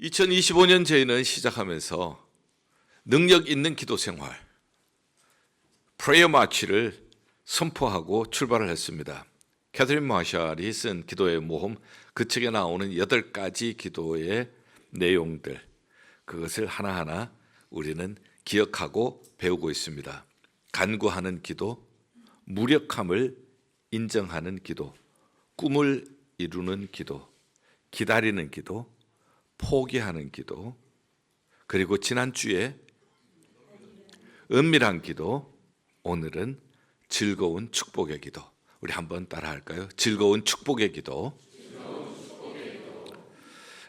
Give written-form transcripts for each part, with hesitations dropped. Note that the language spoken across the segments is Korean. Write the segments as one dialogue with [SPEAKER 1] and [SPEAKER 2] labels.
[SPEAKER 1] 2025년 저희는 시작하면서 능력 있는 기도 생활, 프레이어 마치를 선포하고 출발을 했습니다. 캐서린 마샬이 쓴 기도의 모험, 그 책에 나오는 8가지 기도의 내용들, 그것을 하나하나 우리는 기억하고 배우고 있습니다. 간구하는 기도, 무력함을 인정하는 기도, 꿈을 이루는 기도, 기다리는 기도, 포기하는 기도, 그리고 지난주에 은밀한 기도, 오늘은 즐거운 축복의 기도. 우리 한번 따라 할까요? 즐거운 축복의 기도.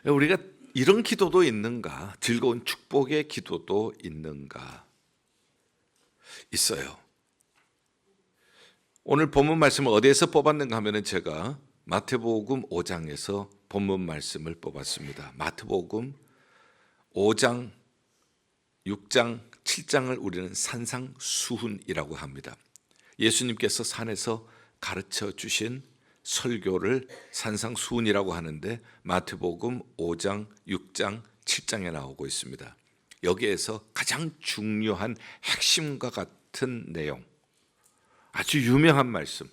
[SPEAKER 1] 우리가 이런 기도도 있는가? 즐거운 축복의 기도도 있는가? 있어요. 오늘 본문 말씀을 어디에서 뽑았는가 하면은 제가 마태복음 5장에서 본문 말씀을 뽑았습니다. 마태복음 5장, 6장, 7장을 우리는 산상수훈이라고 합니다. 예수님께서 산에서 가르쳐 주신 설교를 산상수훈이라고 하는데 마태복음 5장, 6장, 7장에 나오고 있습니다. 여기에서 가장 중요한 핵심과 같은 내용, 아주 유명한 말씀,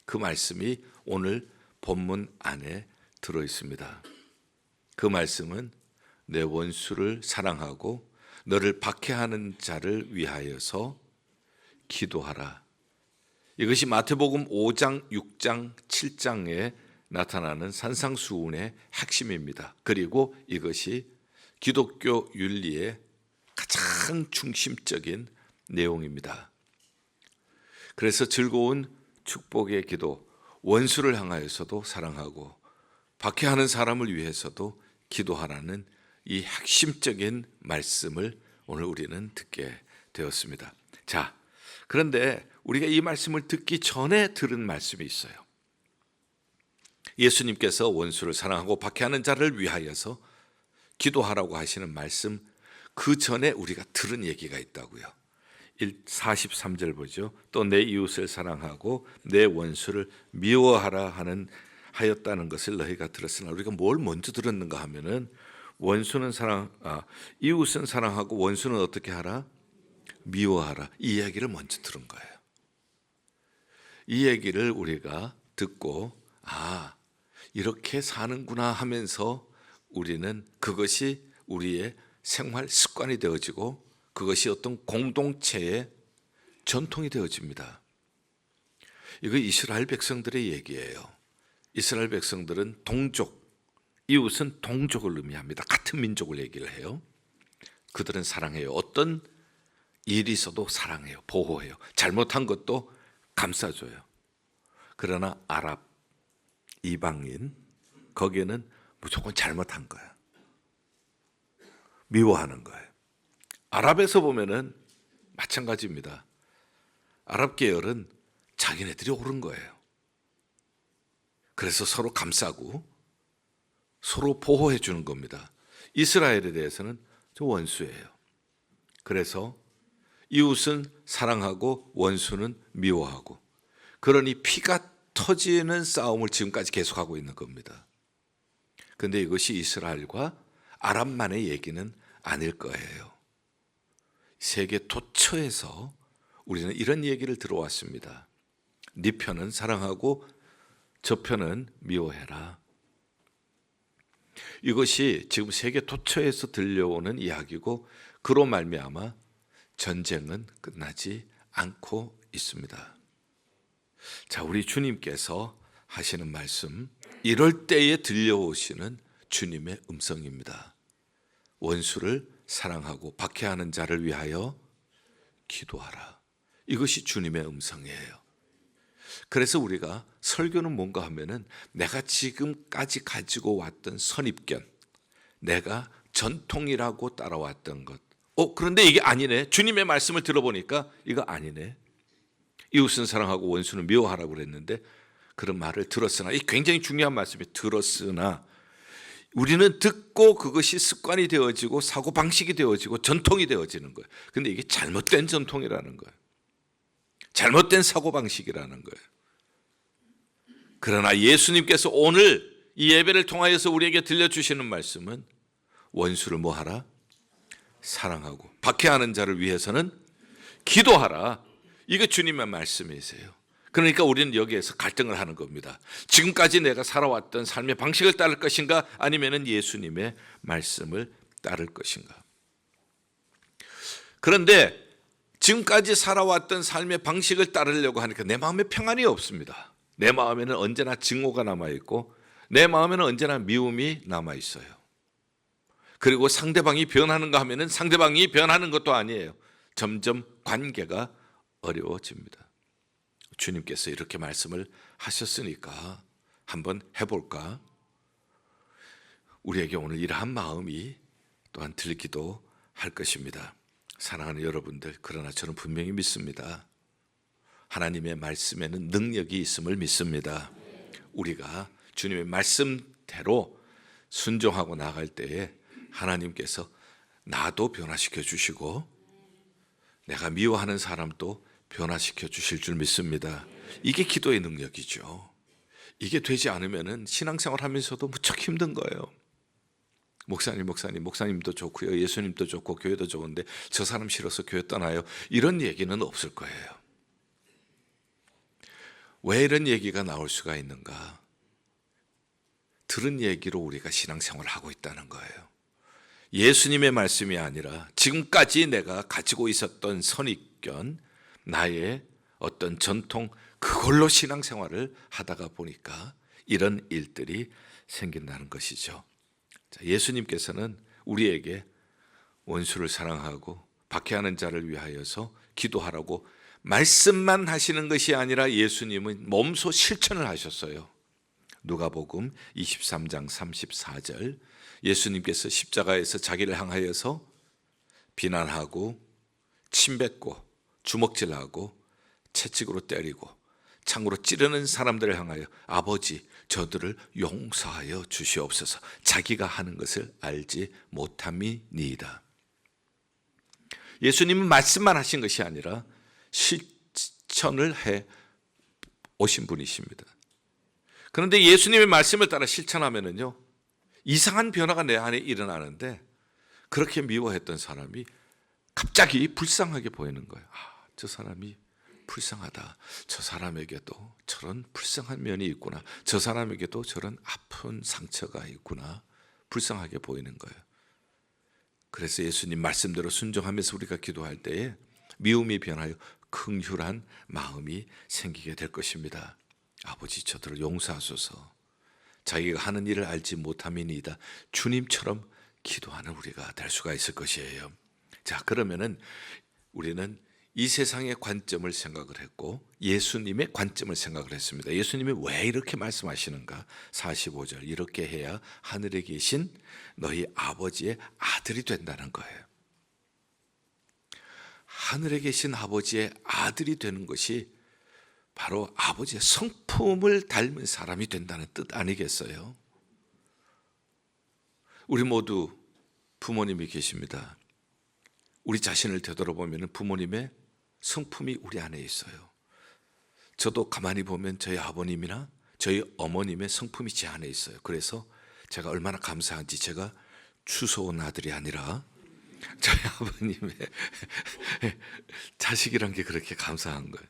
[SPEAKER 1] 그 말씀이 오늘 본문 안에 들어 있습니다. 그 말씀은 내 원수를 사랑하고 너를 박해하는 자를 위하여서 기도하라. 이것이 마태복음 5장, 6장, 7장에 나타나는 산상수훈의 핵심입니다. 그리고 이것이 기독교 윤리의 가장 중심적인 내용입니다. 그래서 즐거운 축복의 기도, 원수를 향하여서도 사랑하고 박해하는 사람을 위해서도 기도하라는 이 핵심적인 말씀을 오늘 우리는 듣게 되었습니다. 자, 그런데 우리가 이 말씀을 듣기 전에 들은 말씀이 있어요. 예수님께서 원수를 사랑하고 박해하는 자를 위하여서 기도하라고 하시는 말씀, 그 전에 우리가 들은 얘기가 있다고요. 43절 보죠. 또 내 이웃을 사랑하고 내 원수를 미워하라 하였다는 것을 너희가 들었으나, 우리가 뭘 먼저 들었는가 하면은 원수는 이웃은 사랑하고 원수는 어떻게 하라? 미워하라. 이 이야기를 먼저 들은 거예요. 이 얘기를 우리가 듣고 이렇게 사는구나 하면서 우리는 그것이 우리의 생활 습관이 되어지고 그것이 어떤 공동체의 전통이 되어집니다. 이거 이스라엘 백성들의 얘기예요. 이스라엘 백성들은 동족, 이웃은 동족을 의미합니다. 같은 민족을 얘기를 해요. 그들은 사랑해요. 어떤 일이 있어도 사랑해요. 보호해요. 잘못한 것도 감싸줘요. 그러나 아랍, 이방인, 거기에는 무조건 잘못한 거야. 미워하는 거예요. 아랍에서 보면은 마찬가지입니다. 아랍 계열은 자기네들이 옳은 거예요. 그래서 서로 감싸고 서로 보호해 주는 겁니다. 이스라엘에 대해서는 저 원수예요. 그래서 이웃은 사랑하고 원수는 미워하고, 그러니 피가 터지는 싸움을 지금까지 계속하고 있는 겁니다. 그런데 이것이 이스라엘과 아랍만의 얘기는 아닐 거예요. 세계 도처에서 우리는 이런 얘기를 들어왔습니다. 네 편은 사랑하고 저 편은 미워해라. 이것이 지금 세계 도처에서 들려오는 이야기고, 그로 말미암아 전쟁은 끝나지 않고 있습니다. 자, 우리 주님께서 하시는 말씀, 이럴 때에 들려오시는 주님의 음성입니다. 원수를 사랑하고 박해하는 자를 위하여 기도하라. 이것이 주님의 음성이에요. 그래서 우리가 설교는 뭔가 하면은 내가 지금까지 가지고 왔던 선입견, 내가 전통이라고 따라왔던 것, 그런데 이게 아니네. 주님의 말씀을 들어보니까 이거 아니네. 이웃은 사랑하고 원수는 미워하라고 그랬는데, 그런 말을 들었으나, 이 굉장히 중요한 말씀이 들었으나, 우리는 듣고 그것이 습관이 되어지고 사고방식이 되어지고 전통이 되어지는 거예요. 그런데 이게 잘못된 전통이라는 거예요. 잘못된 사고방식이라는 거예요. 그러나 예수님께서 오늘 이 예배를 통하여서 우리에게 들려주시는 말씀은 원수를 뭐하라? 사랑하고 박해하는 자를 위해서는 기도하라. 이게 주님의 말씀이세요. 그러니까 우리는 여기에서 갈등을 하는 겁니다. 지금까지 내가 살아왔던 삶의 방식을 따를 것인가, 아니면은 예수님의 말씀을 따를 것인가. 그런데 지금까지 살아왔던 삶의 방식을 따르려고 하니까 내 마음에 평안이 없습니다. 내 마음에는 언제나 증오가 남아있고 내 마음에는 언제나 미움이 남아있어요. 그리고 상대방이 변하는가 하면은 상대방이 변하는 것도 아니에요. 점점 관계가 어려워집니다. 주님께서 이렇게 말씀을 하셨으니까 한번 해볼까? 우리에게 오늘 이러한 마음이 또한 들기도 할 것입니다. 사랑하는 여러분들, 그러나 저는 분명히 믿습니다. 하나님의 말씀에는 능력이 있음을 믿습니다. 우리가 주님의 말씀대로 순종하고 나갈 때에 하나님께서 나도 변화시켜 주시고 내가 미워하는 사람도 변화시켜 주실 줄 믿습니다. 이게 기도의 능력이죠. 이게 되지 않으면 신앙생활 하면서도 무척 힘든 거예요. 목사님도 좋고요, 예수님도 좋고 교회도 좋은데 저 사람 싫어서 교회 떠나요, 이런 얘기는 없을 거예요. 왜 이런 얘기가 나올 수가 있는가? 들은 얘기로 우리가 신앙생활을 하고 있다는 거예요. 예수님의 말씀이 아니라 지금까지 내가 가지고 있었던 선입견, 나의 어떤 전통, 그걸로 신앙생활을 하다가 보니까 이런 일들이 생긴다는 것이죠. 예수님께서는 우리에게 원수를 사랑하고 박해하는 자를 위하여서 기도하라고 말씀만 하시는 것이 아니라 예수님은 몸소 실천을 하셨어요. 누가복음 23장 34절, 예수님께서 십자가에서 자기를 향하여서 비난하고 침뱉고 주먹질하고 채찍으로 때리고 창으로 찌르는 사람들을 향하여 아버지, 저들을 용서하여 주시옵소서, 자기가 하는 것을 알지 못함이니이다. 예수님은 말씀만 하신 것이 아니라 실천을 해 오신 분이십니다. 그런데 예수님의 말씀을 따라 실천하면은요, 이상한 변화가 내 안에 일어나는데, 그렇게 미워했던 사람이 갑자기 불쌍하게 보이는 거예요. 저 사람이 불쌍하다. 저 사람에게도 저런 불쌍한 면이 있구나. 저 사람에게도 저런 아픈 상처가 있구나. 불쌍하게 보이는 거예요. 그래서 예수님 말씀대로 순종하면서 우리가 기도할 때에 미움이 변하여 긍휼한 마음이 생기게 될 것입니다. 아버지, 저들을 용서하소서, 자기가 하는 일을 알지 못함이니이다. 주님처럼 기도하는 우리가 될 수가 있을 것이에요. 자, 그러면은 우리는 이 세상의 관점을 생각을 했고 예수님의 관점을 생각을 했습니다. 예수님이 왜 이렇게 말씀하시는가? 45절, 이렇게 해야 하늘에 계신 너희 아버지의 아들이 된다는 거예요. 하늘에 계신 아버지의 아들이 되는 것이 바로 아버지의 성품을 닮은 사람이 된다는 뜻 아니겠어요? 우리 모두 부모님이 계십니다. 우리 자신을 되돌아보면 부모님의 성품이 우리 안에 있어요. 저도 가만히 보면 저희 아버님이나 저희 어머님의 성품이 제 안에 있어요. 그래서 제가 얼마나 감사한지, 제가 추소온 아들이 아니라 저희 아버님의 자식이란 게 그렇게 감사한 거예요.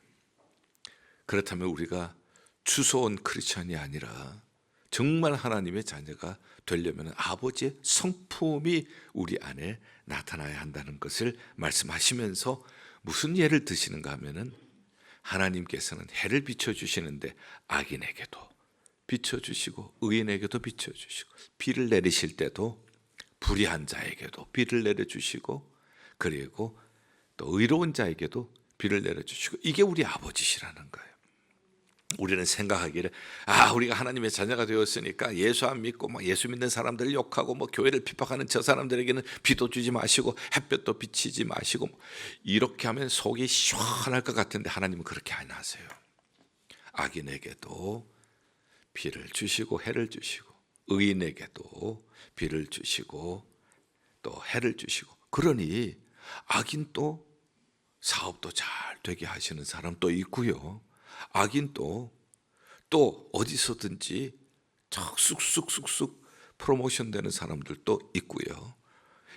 [SPEAKER 1] 그렇다면 우리가 추소온 크리스천이 아니라 정말 하나님의 자녀가 되려면 아버지의 성품이 우리 안에 나타나야 한다는 것을 말씀하시면서 무슨 예를 드시는가 하면은, 하나님께서는 해를 비춰주시는데 악인에게도 비춰주시고 의인에게도 비춰주시고, 비를 내리실 때도 불의한 자에게도 비를 내려주시고, 그리고 또 의로운 자에게도 비를 내려주시고, 이게 우리 아버지시라는 거예요. 우리는 생각하기를 우리가 하나님의 자녀가 되었으니까 예수 안 믿고 예수 믿는 사람들을 욕하고 교회를 핍박하는 저 사람들에게는 비도 주지 마시고 햇볕도 비치지 마시고 이렇게 하면 속이 시원할 것 같은데, 하나님은 그렇게 안 하세요. 악인에게도 비를 주시고 해를 주시고 의인에게도 비를 주시고 또 해를 주시고, 그러니 악인 또 사업도 잘 되게 하시는 사람도 있고요, 악인 또 어디서든지 쑥쑥 프로모션 되는 사람들도 있고요,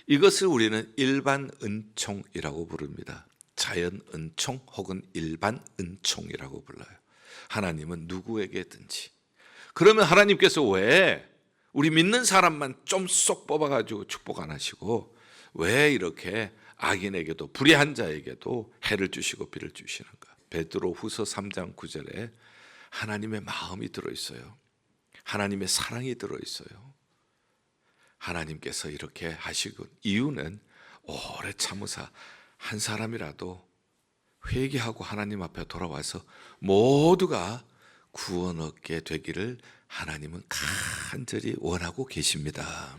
[SPEAKER 1] 이것을 우리는 일반 은총이라고 부릅니다. 자연 은총 혹은 일반 은총이라고 불러요. 하나님은 누구에게든지. 그러면 하나님께서 왜 우리 믿는 사람만 좀 쏙 뽑아가지고 축복 안 하시고 왜 이렇게 악인에게도 불의한 자에게도 해를 주시고 비를 주시는가? 베드로 후서 3장 9절에 하나님의 마음이 들어있어요. 하나님의 사랑이 들어있어요. 하나님께서 이렇게 하시고 이유는 오래 참으사 한 사람이라도 회개하고 하나님 앞에 돌아와서 모두가 구원 얻게 되기를 하나님은 간절히 원하고 계십니다.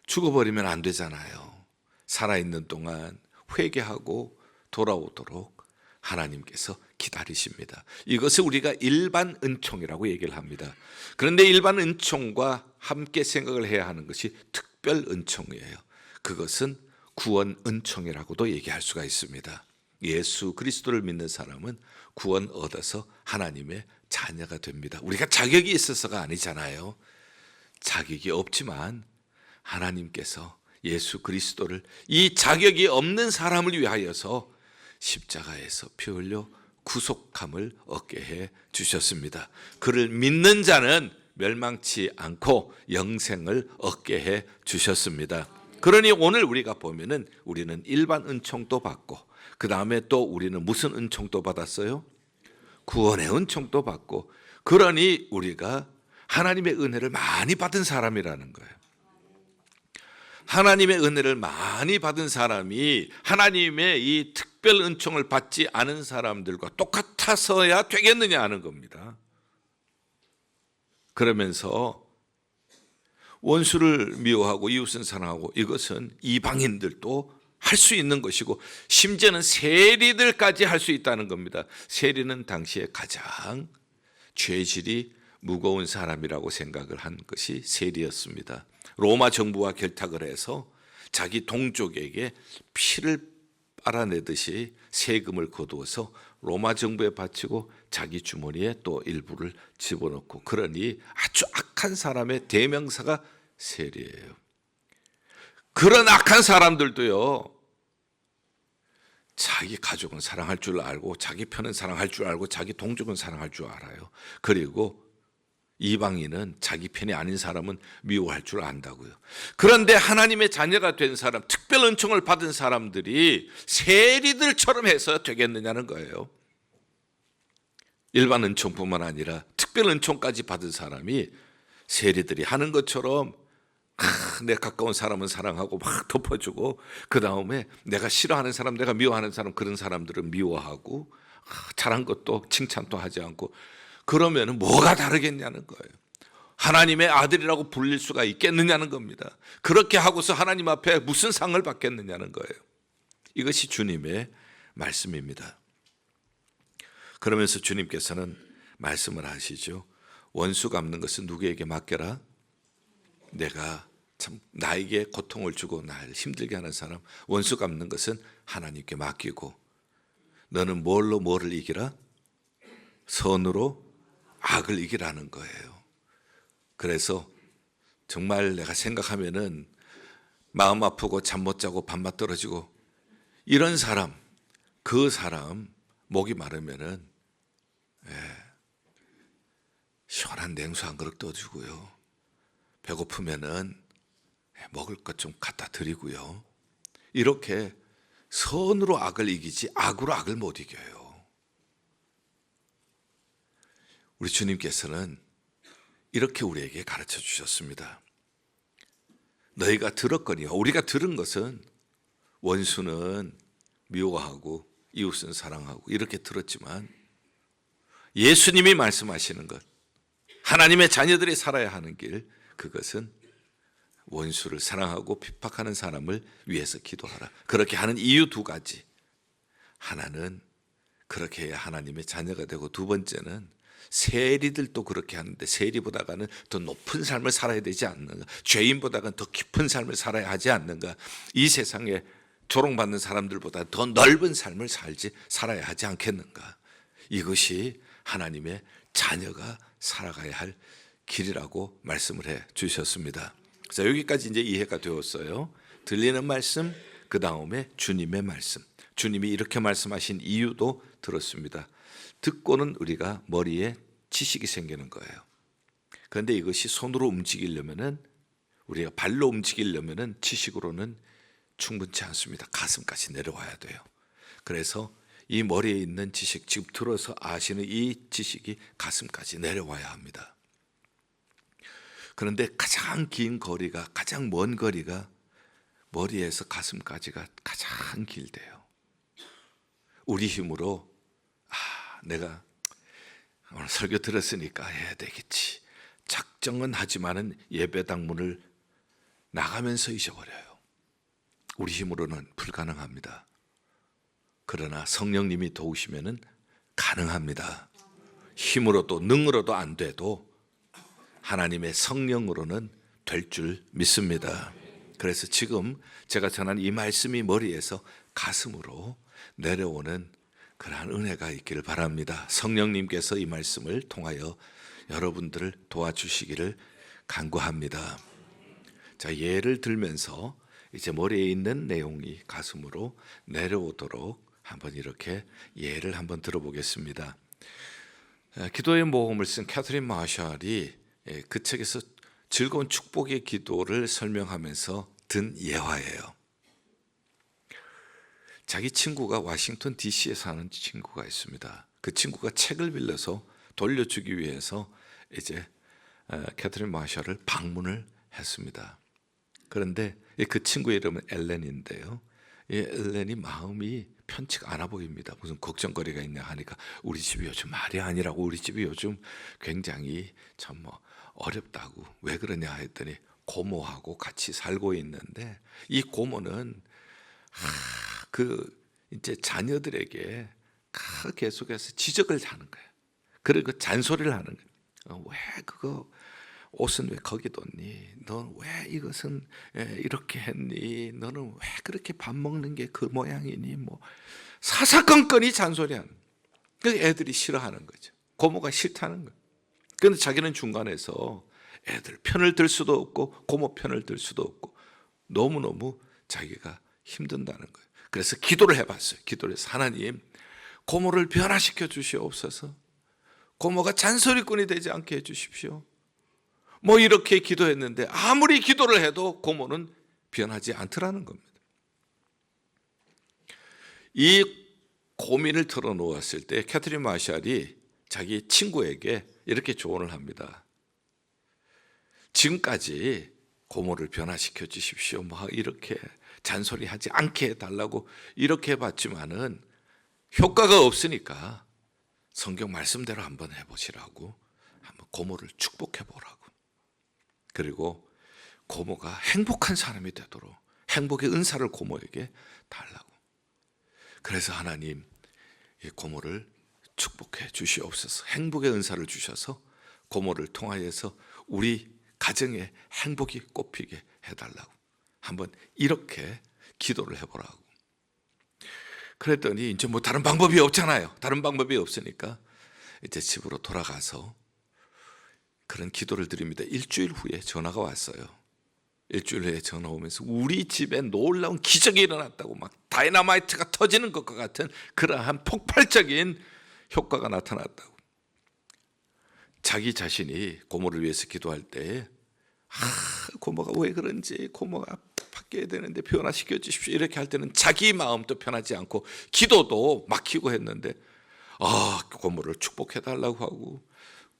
[SPEAKER 1] 죽어버리면 안 되잖아요. 살아있는 동안 회개하고 돌아오도록 하나님께서 기다리십니다. 이것을 우리가 일반 은총이라고 얘기를 합니다. 그런데 일반 은총과 함께 생각을 해야 하는 것이 특별 은총이에요. 그것은 구원 은총이라고도 얘기할 수가 있습니다. 예수 그리스도를 믿는 사람은 구원 얻어서 하나님의 자녀가 됩니다. 우리가 자격이 있어서가 아니잖아요. 자격이 없지만 하나님께서 예수 그리스도를 이 자격이 없는 사람을 위하여서 십자가에서 피 흘려 구속함을 얻게 해 주셨습니다. 그를 믿는 자는 멸망치 않고 영생을 얻게 해 주셨습니다. 그러니 오늘 우리가 보면은 우리는 일반 은총도 받고 그 다음에 또 우리는 무슨 은총도 받았어요? 구원의 은총도 받고, 그러니 우리가 하나님의 은혜를 많이 받은 사람이라는 거예요. 하나님의 은혜를 많이 받은 사람이 하나님의 이 특별 은총을 받지 않은 사람들과 똑같아서야 되겠느냐 하는 겁니다. 그러면서 원수를 미워하고 이웃은 사랑하고, 이것은 이방인들도 할 수 있는 것이고 심지어는 세리들까지 할 수 있다는 겁니다. 세리는 당시에 가장 죄질이 무거운 사람이라고 생각을 한 것이 세리였습니다. 로마 정부와 결탁을 해서 자기 동족에게 피를 빨아내듯이 세금을 거두어서 로마 정부에 바치고 자기 주머니에 또 일부를 집어넣고, 그러니 아주 악한 사람의 대명사가 세리예요. 그런 악한 사람들도요, 자기 가족은 사랑할 줄 알고 자기 편은 사랑할 줄 알고 자기 동족은 사랑할 줄 알아요. 그리고 이방인은 자기 편이 아닌 사람은 미워할 줄 안다고요. 그런데 하나님의 자녀가 된 사람, 특별 은총을 받은 사람들이 세리들처럼 해서 되겠느냐는 거예요. 일반 은총뿐만 아니라 특별 은총까지 받은 사람이 세리들이 하는 것처럼 내 가까운 사람은 사랑하고 막 덮어주고, 그 다음에 내가 싫어하는 사람, 내가 미워하는 사람, 그런 사람들은 미워하고 잘한 것도 칭찬도 하지 않고, 그러면 뭐가 다르겠냐는 거예요. 하나님의 아들이라고 불릴 수가 있겠느냐는 겁니다. 그렇게 하고서 하나님 앞에 무슨 상을 받겠느냐는 거예요. 이것이 주님의 말씀입니다. 그러면서 주님께서는 말씀을 하시죠. 원수 갚는 것은 누구에게 맡겨라? 내가 참 나에게 고통을 주고 나를 힘들게 하는 사람, 원수 갚는 것은 하나님께 맡기고, 너는 뭘로 뭐를 이기라? 선으로 악을 이기라는 거예요. 그래서 정말 내가 생각하면은 마음 아프고 잠 못 자고 밤맛 떨어지고 이런 사람, 그 사람 목이 마르면은 시원한 냉수 한 그릇 떠주고요, 배고프면은 먹을 것 좀 갖다 드리고요, 이렇게 선으로 악을 이기지 악으로 악을 못 이겨요. 우리 주님께서는 이렇게 우리에게 가르쳐 주셨습니다. 너희가 들었거니와, 우리가 들은 것은 원수는 미워하고 이웃은 사랑하고 이렇게 들었지만, 예수님이 말씀하시는 것, 하나님의 자녀들이 살아야 하는 길, 그것은 원수를 사랑하고 핍박하는 사람을 위해서 기도하라. 그렇게 하는 이유 두 가지. 하나는 그렇게 해야 하나님의 자녀가 되고, 두 번째는 세리들도 그렇게 하는데 세리보다는 더 높은 삶을 살아야 되지 않는가, 죄인보다는 더 깊은 삶을 살아야 하지 않는가, 이 세상에 조롱받는 사람들보다 더 넓은 삶을 살아야 하지 않겠는가. 이것이 하나님의 자녀가 살아가야 할 길이라고 말씀을 해 주셨습니다. 자, 여기까지 이제 이해가 되었어요. 들리는 말씀, 그 다음에 주님의 말씀. 주님이 이렇게 말씀하신 이유도 들었습니다. 듣고는 우리가 머리에 지식이 생기는 거예요. 그런데 이것이 손으로 움직이려면은, 우리가 발로 움직이려면은 지식으로는 충분치 않습니다. 가슴까지 내려와야 돼요. 그래서 이 머리에 있는 지식, 지금 들어서 아시는 이 지식이 가슴까지 내려와야 합니다. 그런데 가장 긴 거리가, 가장 먼 거리가 머리에서 가슴까지가 가장 길대요. 우리 힘으로 내가 오늘 설교 들었으니까 해야 되겠지, 작정은 하지만은 예배당 문을 나가면서 잊어버려요. 우리 힘으로는 불가능합니다. 그러나 성령님이 도우시면은 가능합니다. 힘으로도 능으로도 안 돼도 하나님의 성령으로는 될 줄 믿습니다. 그래서 지금 제가 전한 이 말씀이 머리에서 가슴으로 내려오는 그러한 은혜가 있기를 바랍니다. 성령님께서 이 말씀을 통하여 여러분들을 도와주시기를 간구합니다. 자, 예를 들면서 이제 머리에 있는 내용이 가슴으로 내려오도록 한번 이렇게 예를 한번 들어보겠습니다. 기도의 모험을 쓴 캐서린 마샬이 그 책에서 즐거운 축복의 기도를 설명하면서 든 예화예요. 자기 친구가 워싱턴 DC에 사는 친구가 있습니다. 그 친구가 책을 빌려서 돌려주기 위해서 이제 캐서린 마샬을 방문을 했습니다. 그런데 그 친구의 이름은 엘렌인데요. 이 엘렌이 마음이 편치가 않아 보입니다. 무슨 걱정거리가 있냐 하니까 우리 집이 요즘 말이 아니라고, 우리 집이 요즘 굉장히 참 어렵다고. 왜 그러냐 했더니 고모하고 같이 살고 있는데 이 고모는 이제 자녀들에게 계속해서 지적을 하는 거예요. 그리고 잔소리를 하는 거예요. 왜 그거 옷은 왜 거기 뒀니? 넌 왜 이것은 이렇게 했니? 너는 왜 그렇게 밥 먹는 게 그 모양이니? 뭐 사사건건이 잔소리하는. 그 애들이 싫어하는 거죠. 고모가 싫다는 거예요. 그런데 자기는 중간에서 애들 편을 들 수도 없고 고모 편을 들 수도 없고 너무너무 자기가 힘든다는 거예요. 그래서 기도를 해봤어요. 기도를 해서 하나님, 고모를 변화시켜 주시옵소서. 고모가 잔소리꾼이 되지 않게 해주십시오. 뭐 이렇게 기도했는데 아무리 기도를 해도 고모는 변하지 않더라는 겁니다. 이 고민을 털어놓았을 때 캐서린 마샬이 자기 친구에게 이렇게 조언을 합니다. 지금까지 고모를 변화시켜 주십시오. 뭐 이렇게 잔소리하지 않게 해달라고 이렇게 해봤지만은 효과가 없으니까 성경 말씀대로 한번 해보시라고, 한번 고모를 축복해 보라고. 그리고 고모가 행복한 사람이 되도록 행복의 은사를 고모에게 달라고. 그래서 하나님, 이 고모를 축복해 주시옵소서. 행복의 은사를 주셔서 고모를 통하여서 우리 가정에 행복이 꽃피게 해달라고 한번 이렇게 기도를 해보라고. 그랬더니 이제 뭐 다른 방법이 없잖아요. 다른 방법이 없으니까 이제 집으로 돌아가서 그런 기도를 드립니다. 일주일 후에 전화가 왔어요. 일주일 후에 전화 오면서 우리 집에 놀라운 기적이 일어났다고, 막 다이너마이트가 터지는 것과 같은 그러한 폭발적인 효과가 나타났다고. 자기 자신이 고모를 위해서 기도할 때 고모가 왜 그런지, 고모가 바뀌어야 되는데 변화시켜 주십시오 이렇게 할 때는 자기 마음도 편하지 않고 기도도 막히고 했는데 고모를 축복해 달라고 하고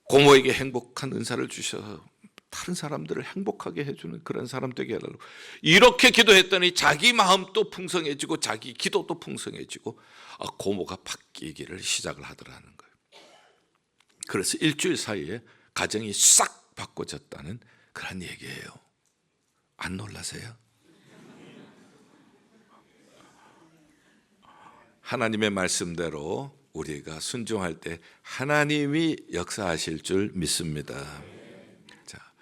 [SPEAKER 1] 고모에게 행복한 은사를 주셔서 다른 사람들을 행복하게 해주는 그런 사람 되게 해달라고 이렇게 기도했더니 자기 마음도 풍성해지고 자기 기도도 풍성해지고 고모가 바뀌기를 시작을 하더라는 거예요. 그래서 일주일 사이에 가정이 싹 바꿔졌다는 그런 얘기예요. 안 놀라세요? 하나님의 말씀대로 우리가 순종할 때 하나님이 역사하실 줄 믿습니다. 자,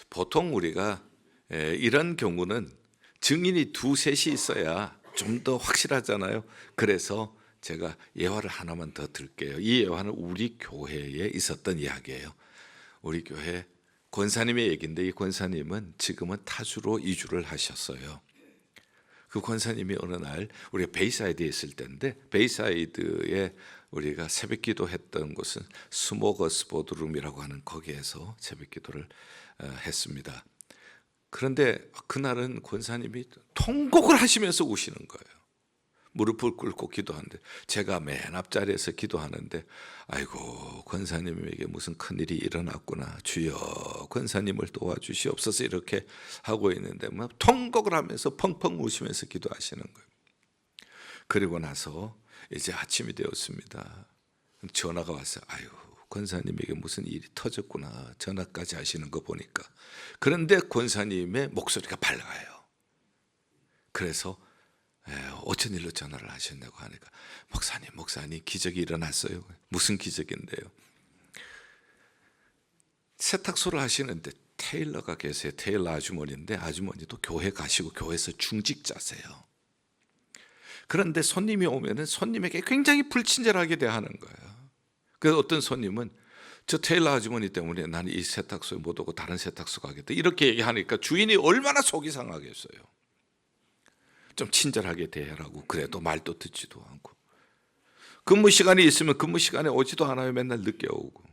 [SPEAKER 1] 보통 우리가 이런 경우는 증인이 두셋이 있어야 좀 더 확실하잖아요. 그래서 제가 예화를 하나만 더 들게요. 이 예화는 우리 교회에 있었던 이야기예요. 우리 교회 권사님의 얘기인데 이 권사님은 지금은 타주로 이주를 하셨어요. 그 권사님이 어느 날 우리가 베이사이드에 있을 때인데, 베이사이드에 우리가 새벽 기도했던 곳은 스모거스 보드룸이라고 하는 거기에서 새벽 기도를 했습니다. 그런데 그날은 권사님이 통곡을 하시면서 우시는 거예요. 무릎을 꿇고 기도하는데, 제가 맨 앞자리에서 기도하는데, 아이고 권사님에게 무슨 큰일이 일어났구나, 주여 권사님을 도와주시옵소서 이렇게 하고 있는데 막 통곡을 하면서 펑펑 우시면서 기도하시는 거예요. 그리고 나서 이제 아침이 되었습니다. 전화가 왔어요. 아유 권사님에게 무슨 일이 터졌구나, 전화까지 하시는 거 보니까. 그런데 권사님의 목소리가 밝아요. 그래서 어쩐 일로 전화를 하셨냐고 하니까, 목사님 기적이 일어났어요. 무슨 기적인데요? 세탁소를 하시는데 테일러가 계세요. 테일러 아주머니인데, 아주머니도 교회 가시고 교회에서 중직자세요. 그런데 손님이 오면은 손님에게 굉장히 불친절하게 대하는 거예요. 그래서 어떤 손님은 저 테일러 아주머니 때문에 나는 이 세탁소에 못 오고 다른 세탁소 가겠다 이렇게 얘기하니까 주인이 얼마나 속이 상하겠어요. 좀 친절하게 대하라고 그래도 말도 듣지도 않고, 근무 시간이 있으면 근무 시간에 오지도 않아요. 맨날 늦게 오고.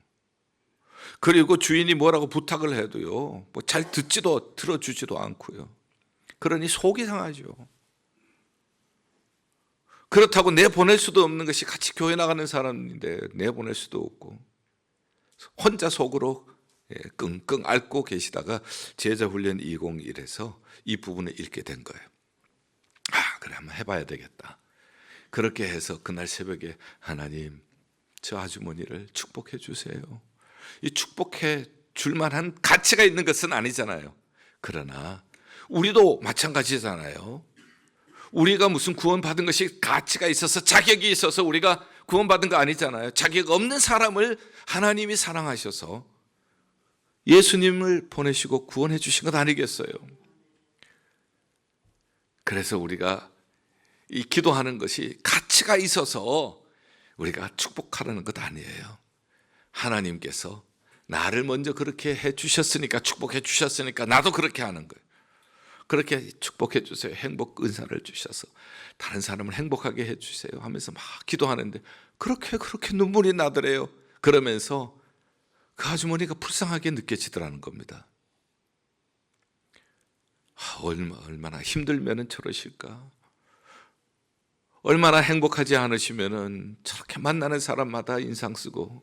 [SPEAKER 1] 그리고 주인이 뭐라고 부탁을 해도요, 뭐 잘 들어주지도 않고요. 그러니 속이 상하죠. 그렇다고 내보낼 수도 없는 것이 같이 교회 나가는 사람인데 내보낼 수도 없고, 혼자 속으로 끙끙 앓고 계시다가 제자훈련 201에서 이 부분을 읽게 된 거예요. 그래 한번 해봐야 되겠다. 그렇게 해서 그날 새벽에, 하나님 저 아주머니를 축복해 주세요. 이 축복해 줄 만한 가치가 있는 것은 아니잖아요. 그러나 우리도 마찬가지잖아요. 우리가 무슨 구원받은 것이 가치가 있어서 자격이 있어서 우리가 구원받은 거 아니잖아요. 자격 없는 사람을 하나님이 사랑하셔서 예수님을 보내시고 구원해 주신 것 아니겠어요? 그래서 우리가 이 기도하는 것이 가치가 있어서 우리가 축복하려는 것 아니에요. 하나님께서 나를 먼저 그렇게 해 주셨으니까, 축복해 주셨으니까 나도 그렇게 하는 거예요. 그렇게 축복해 주세요. 행복 은사를 주셔서 다른 사람을 행복하게 해 주세요 하면서 막 기도하는데 그렇게 눈물이 나더래요. 그러면서 그 아주머니가 불쌍하게 느껴지더라는 겁니다. 얼마나 힘들면은 저러실까? 얼마나 행복하지 않으시면은 저렇게 만나는 사람마다 인상 쓰고,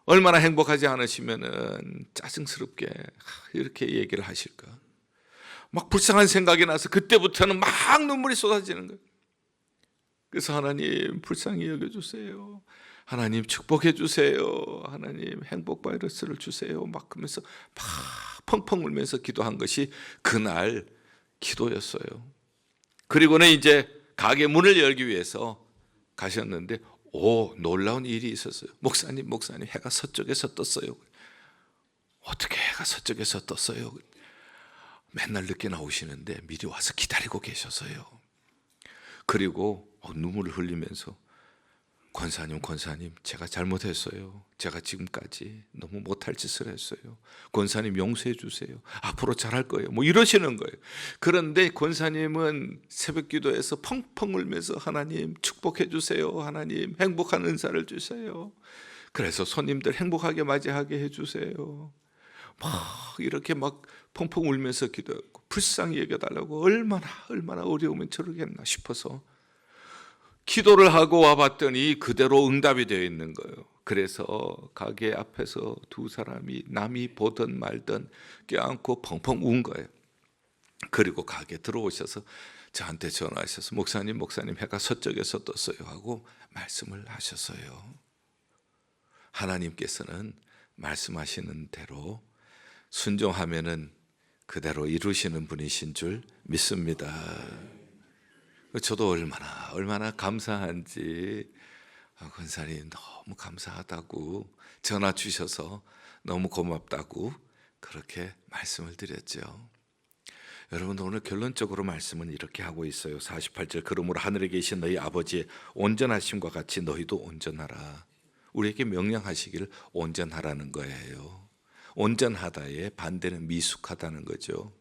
[SPEAKER 1] 얼마나 행복하지 않으시면은 짜증스럽게 이렇게 얘기를 하실까? 막 불쌍한 생각이 나서 그때부터는 막 눈물이 쏟아지는 거예요. 그래서 하나님 불쌍히 여겨주세요. 하나님 축복해 주세요. 하나님 행복 바이러스를 주세요. 막 그러면서 막 펑펑 울면서 기도한 것이 그날 기도였어요. 그리고는 이제 가게 문을 열기 위해서 가셨는데, 놀라운 일이 있었어요. 목사님 해가 서쪽에서 떴어요. 어떻게 해가 서쪽에서 떴어요? 맨날 늦게 나오시는데 미리 와서 기다리고 계셔서요. 그리고 눈물을 흘리면서, 권사님 제가 잘못했어요. 제가 지금까지 너무 못할 짓을 했어요. 권사님 용서해 주세요. 앞으로 잘할 거예요. 뭐 이러시는 거예요. 그런데 권사님은 새벽 기도에서 펑펑 울면서 하나님 축복해 주세요. 하나님 행복한 은사를 주세요. 그래서 손님들 행복하게 맞이하게 해 주세요. 막 이렇게 막 펑펑 울면서 기도했고, 불쌍히 여겨달라고 얼마나 어려우면 저러겠나 싶어서 기도를 하고 와봤더니 그대로 응답이 되어 있는 거예요. 그래서 가게 앞에서 두 사람이 남이 보든 말든 껴안고 펑펑 운 거예요. 그리고 가게 들어오셔서 저한테 전화하셔서 목사님 해가 서쪽에서 떴어요 하고 말씀을 하셨어요. 하나님께서는 말씀하시는 대로 순종하면은 그대로 이루시는 분이신 줄 믿습니다. 저도 얼마나 감사한지, 권사님 너무 감사하다고 전화 주셔서 너무 고맙다고 그렇게 말씀을 드렸죠. 여러분, 오늘 결론적으로 말씀은 이렇게 하고 있어요. 48절, 그러므로 하늘에 계신 너희 아버지의 온전하심과 같이 너희도 온전하라. 우리에게 명령하시기를 온전하라는 거예요. 온전하다의 반대는 미숙하다는 거죠.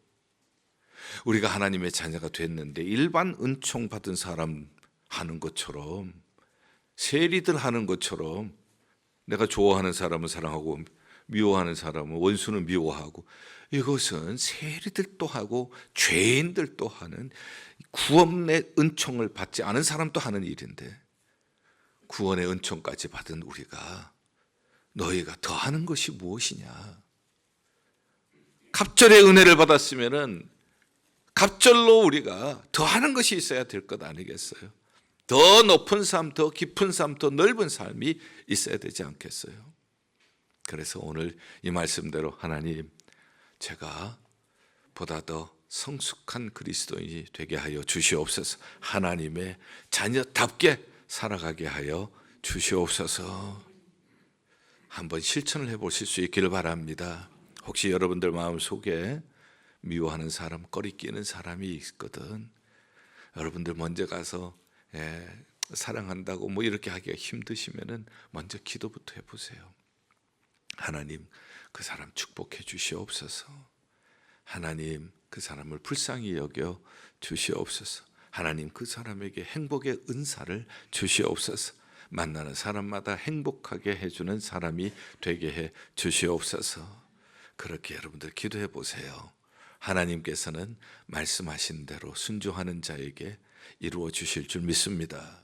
[SPEAKER 1] 우리가 하나님의 자녀가 됐는데 일반 은총 받은 사람 하는 것처럼, 세리들 하는 것처럼 내가 좋아하는 사람은 사랑하고 미워하는 사람은 원수는 미워하고, 이것은 세리들도 하고 죄인들도 하는, 구원의 은총을 받지 않은 사람도 하는 일인데 구원의 은총까지 받은 우리가 너희가 더하는 것이 무엇이냐? 갑절의 은혜를 받았으면은 갑절로 우리가 더하는 것이 있어야 될 것 아니겠어요? 더 높은 삶, 더 깊은 삶, 더 넓은 삶이 있어야 되지 않겠어요? 그래서 오늘 이 말씀대로 하나님, 제가 보다 더 성숙한 그리스도인이 되게 하여 주시옵소서. 하나님의 자녀답게 살아가게 하여 주시옵소서. 한번 실천을 해보실 수 있기를 바랍니다. 혹시 여러분들 마음속에 미워하는 사람, 꺼리 끼는 사람이 있거든, 여러분들 먼저 가서 사랑한다고 뭐 이렇게 하기가 힘드시면은 먼저 기도부터 해보세요. 하나님, 그 사람 축복해 주시옵소서. 하나님, 그 사람을 불쌍히 여겨 주시옵소서. 하나님, 그 사람에게 행복의 은사를 주시옵소서. 만나는 사람마다 행복하게 해주는 사람이 되게 해 주시옵소서. 그렇게 여러분들 기도해 보세요. 하나님께서는 말씀하신 대로 순종하는 자에게 이루어 주실 줄 믿습니다.